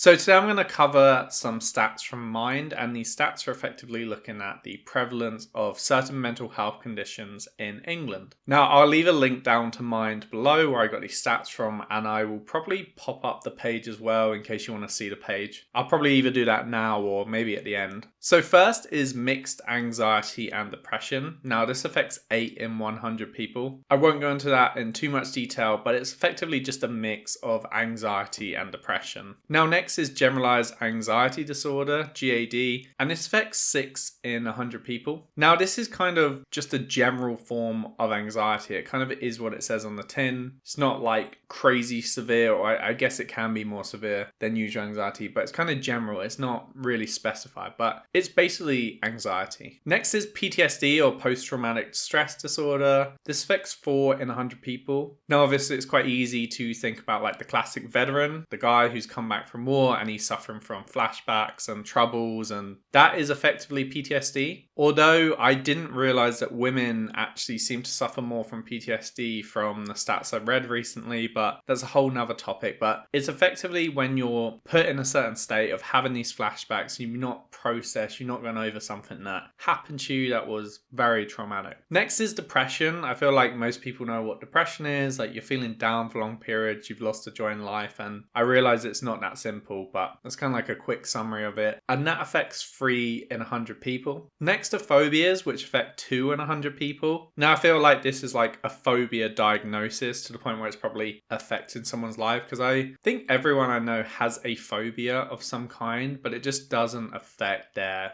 So today I'm going to cover some stats from Mind, and these stats are effectively looking at the prevalence of certain mental health conditions in England. Now I'll leave a link down to Mind below where I got these stats from, and I will probably pop up the page as well in case you want to see the page. I'll probably either do that now or maybe at the end. So first is mixed anxiety and depression. Now this affects 8 in 100 people. I won't go into that in too much detail, but it's effectively just a mix of anxiety and depression. Now next is generalized anxiety disorder, GAD, and this affects 6 in 100 people. Now this is kind of just a general form of anxiety. It kind of is what it says on the tin. It's not like crazy severe, or I guess it can be more severe than usual anxiety, but it's kind of general. It's not really specified, but it's basically anxiety. Next is PTSD or post-traumatic stress disorder. This affects 4 in 100 people. Now obviously it's quite easy to think about like the classic veteran, the guy who's come back from war and he's suffering from flashbacks and troubles, and that is effectively PTSD. Although I didn't realize that women actually seem to suffer more from PTSD from the stats I've read recently, but that's a whole nother topic. But it's effectively when you're put in a certain state of having these flashbacks, you're not processed, you're not going over something that happened to you that was very traumatic. Next is depression. I feel like most people know what depression is. Like you're feeling down for long periods, you've lost a joy in life, and I realize it's not that simple, but that's kind of like a quick summary of it. And that affects 3 in 100 people. Next are phobias, which affect 2 in 100 people. Now I feel like this is like a phobia diagnosis to the point where it's probably affecting someone's life, because I think everyone I know has a phobia of some kind, but it just doesn't affect their,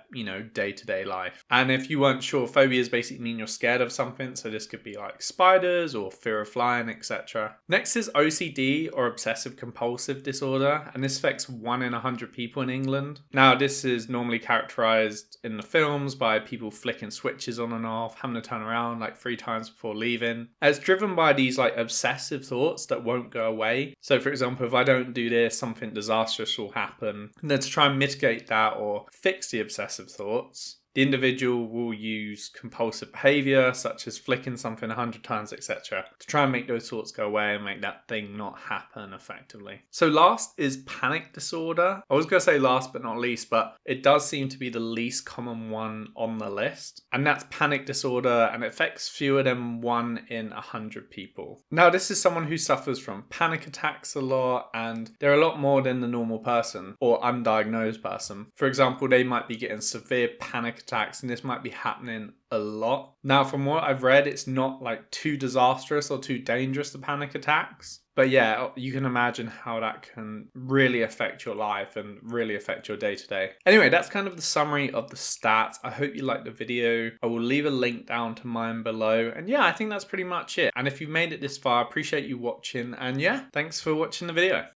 day-to-day life. And if you weren't sure, phobias basically mean you're scared of something. So this could be like spiders or fear of flying, etc. Next is OCD or obsessive compulsive disorder, and this affects 1 in 100 people in England. Now this is normally characterized in the films by people flicking switches on and off, having to turn around like 3 times before leaving. It's driven by these like obsessive thoughts that won't go away. So for example, if I don't do this, something disastrous will happen. And then to try and mitigate that or fix the obsessive thoughts, the individual will use compulsive behavior, such as flicking something 100 times, etc., to try and make those thoughts go away and make that thing not happen effectively. So last is panic disorder. I was going to say last but not least, but it does seem to be the least common one on the list. And that's panic disorder, and it affects fewer than 1 in 100 people. Now this is someone who suffers from panic attacks a lot, and they're a lot more than the normal person or undiagnosed person. For example, they might be getting severe panic attacks, and this might be happening a lot. Now from what I've read, it's not like too disastrous or too dangerous, the panic attacks. But yeah, you can imagine how that can really affect your life and really affect your day-to-day. Anyway, that's kind of the summary of the stats. I hope you liked the video. I will leave a link down to mine below. And yeah, I think that's pretty much it. And if you've made it this far, I appreciate you watching. And yeah, thanks for watching the video.